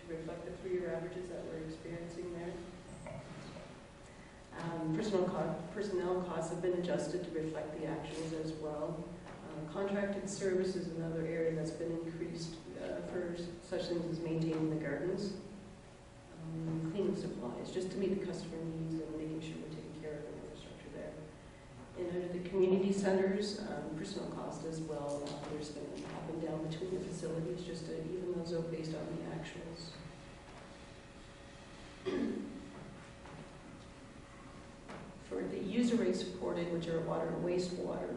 reflect the 3-year averages that we're experiencing there. Personnel costs have been adjusted to reflect the actions as well. Contracted service is another area that's been increased for such things as maintaining the gardens, cleaning supplies, just to meet the customer needs and making sure we're taking care of the infrastructure there. And under the community centers, personnel cost as well, there's been up and down between the facilities just to even those out based on the actuals. For the user rates supported, which are water and wastewater,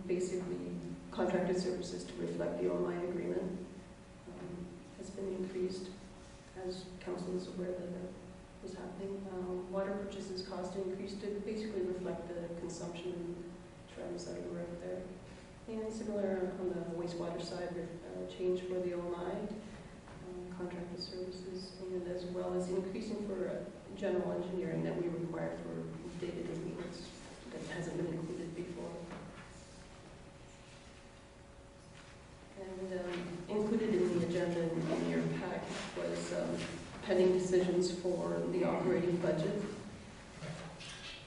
basically contracted services to reflect the online agreement has been increased, as council is aware that that was happening. Water purchases cost increased to basically reflect the consumption trends that are out there. And similar on the wastewater side, change for the OMI, contracted services, and as well as increasing for general engineering that we require for day-to-day maintenance that hasn't been included before. And included in the agenda in your pack was pending decisions for the operating budget.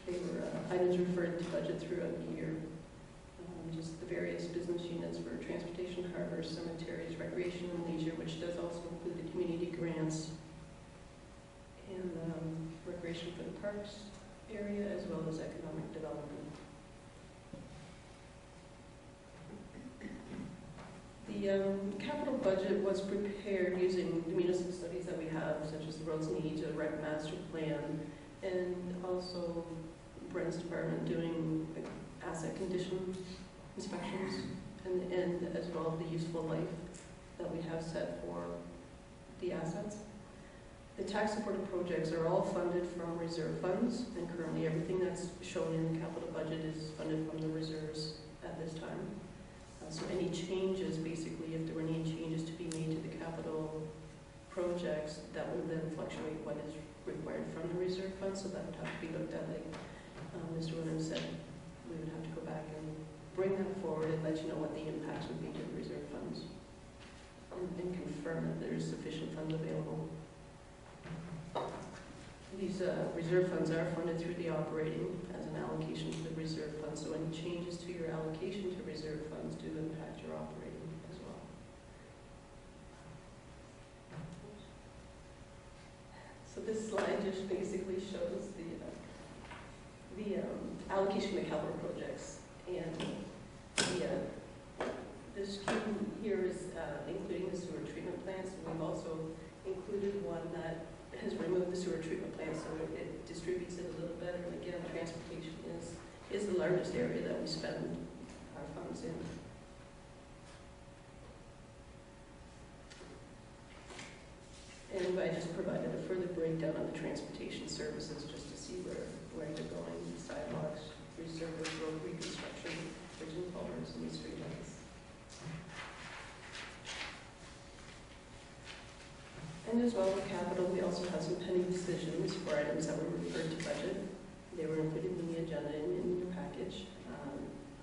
They were items referred to budget throughout the year. Just the various business units for transportation, harbors, cemeteries, recreation and leisure, which does also include the community grants and recreation for the parks area, as well as economic development. The capital budget was prepared using the municipal studies that we have, such as the roads needs, the rec master plan, and also Brent's department doing asset condition inspections, and as well the useful life that we have set for the assets. The tax supported projects are all funded from reserve funds, and currently everything that's shown in the capital budget is funded from the reserves at this time. So any changes, basically, if there were any changes to be made to the capital projects, that would then fluctuate what is required from the reserve fund, so that would have to be looked at, like Mr. Williams said, we would have to go back and bring that forward and let you know what the impacts would be to the reserve funds and confirm that there is sufficient funds available. These reserve funds are funded through the operating as an allocation to the reserve fund, so any changes to your allocation to reserve funds do impact your operating as well. So this slide just basically shows the allocation of capital projects, and this scheme here is including the sewer treatment plants, and we've also included one that has removed the sewer treatment plant, so it distributes it a little better. And again, transportation is the largest area that we spend our funds in. And I just provided a further breakdown of the transportation services just to see where they're going: sidewalks, resurface, road reconstruction, bridge and culverts, and street lights. And as well with capital, we also have some pending decisions for items that were referred to budget. They were included in the agenda in your package.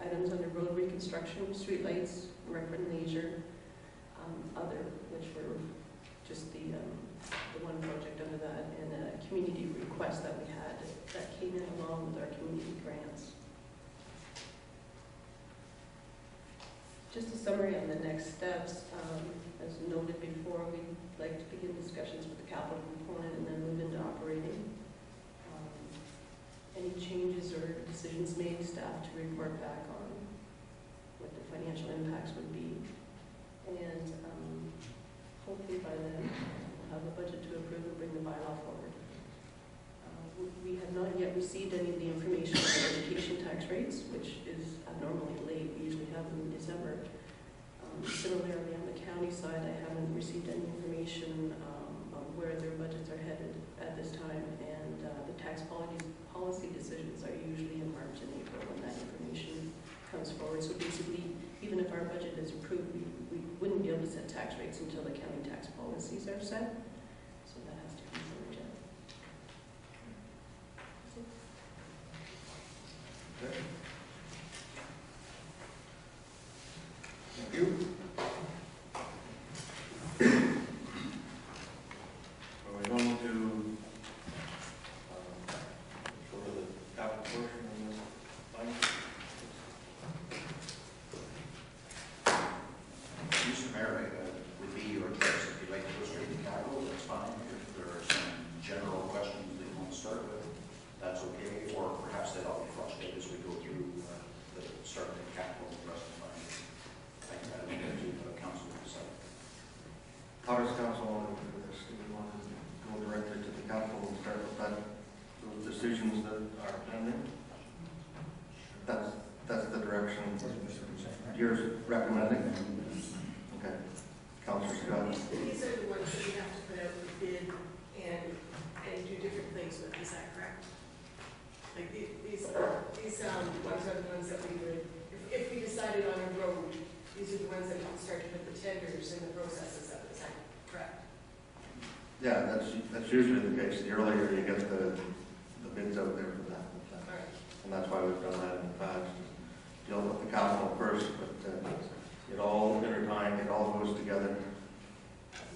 Items under road reconstruction, street lights, rec and leisure, other, which were just the one project under that, and a community request that we had that came in along with our community grants. Just a summary on the next steps. As noted before, we'd like to begin discussions with the capital component and then move into operating. Any changes or decisions made, staff to report back on what the financial impacts would be. And hopefully by then we'll have a budget to approve and bring the bylaw forward. We have not yet received any of the information on education tax rates, which is abnormally late. We usually have them in December. Similarly, on the county side, I haven't received any information on where their budgets are headed at this time, and the tax policy decisions are usually in March and April when that information comes forward. So basically, even if our budget is approved, we wouldn't be able to set tax rates until the county tax policies are set. So that has to be considered yet. Okay. Thank you. council want to do this? Do we want to go directly to the council and start with that, those decisions that are pending? That's the direction you're recommending? Okay. Councillor Scott? These are the ones that we have to put out for bid and do different things with, is that correct? Like these ones are the ones that we would, if we decided on a road, these are the ones that we would start to put the tenders and the processes of, is that correct? Yeah, that's usually the case. The earlier you get the bids out there for that. All right. And that's why we've done that in the past. Deal with the council first, but it all intertwined, it all goes together.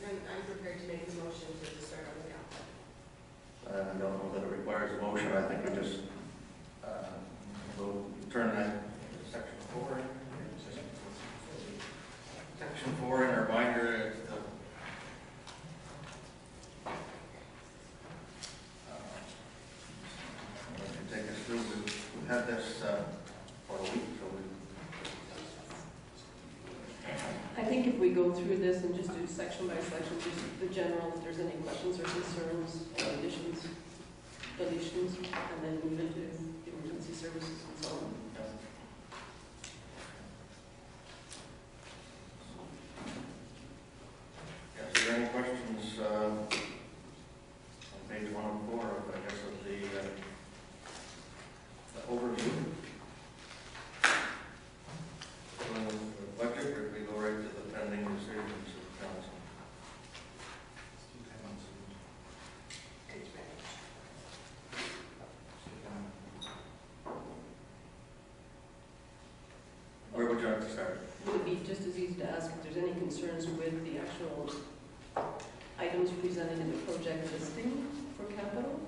Then I'm prepared to make the motion to start on the council. I don't know that it requires a motion. I think we just we'll turn that to section 4. Section 4 in our binder. Take us through. We've had this for a week, so I think if we go through this and just do section by section, just the general, if there's any questions or concerns, additions, deletions, and then move into emergency services and so on. yes, are there any questions on page 104 of, I guess, of the overview? The budget, or we go right to the pending decisions of council? Where would you like to start? Would it be just as easy to ask if there's any concerns with the actual items presented in the project listing for capital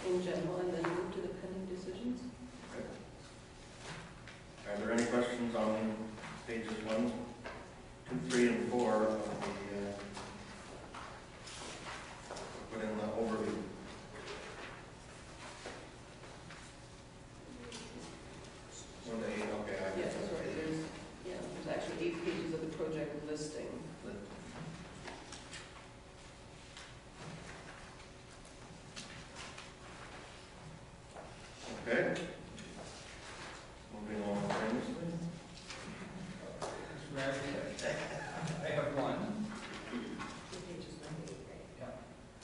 in general, and then move to the pending decisions? Okay. Are there any questions on pages 1, 2, 3, and 4 of the put in the overview? Okay, I Yes, guess that's sorry, there's actually 8 pages of the project listing. Okay. Moving on famously. I have one.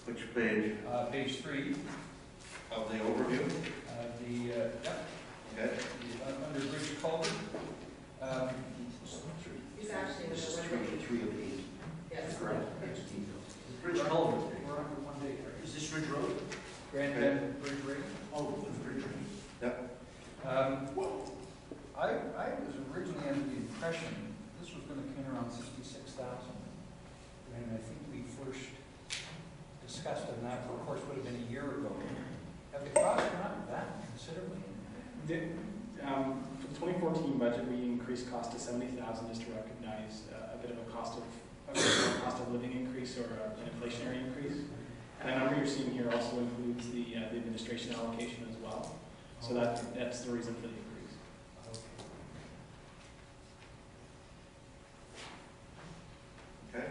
Which page? Page 3. Of the overview? Okay. Under bridge culvert. He's actually This is the 3 of 8. Yes. Correct. Bridge culvert. We're under one day. Is this Ridge Road? Grand Okay. Bend Bridge Rating. Oh, the Ridge Road. Yep. I was originally under the impression this was going to come in around 66,000. And I think we first discussed on that, of course, would have been a year ago. Have the costs gone up that considerably? For the 2014 budget, we increased cost to 70,000 just to recognize a bit of a cost of living increase or an inflationary increase. And the number you're seeing here also includes the administration allocation as well. So that's the reason for the increase. Okay.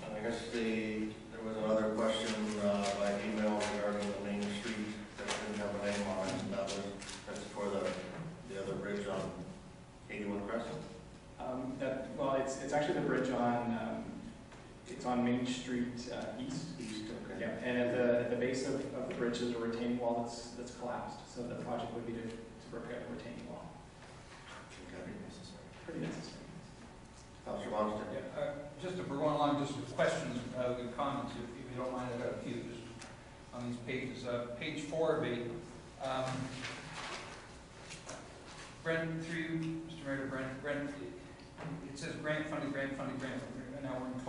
And I guess there was another question by email regarding the Main Street that didn't have a name on it, and that's for the other bridge on 81 Crescent. It's actually the bridge on it's on Main Street East. Okay. Yeah, and at the base of the bridge is a retaining wall that's collapsed. So the project would be to repair the retaining wall. Okay. Pretty necessary. Councillor Monster. Yeah, just if we're going along just with questions, with comments, if you don't mind, I've got a few just on these pages. Page 4 of 8. Brent, through you, Mr. Mayor, Brent, it says grant funding. Now we're in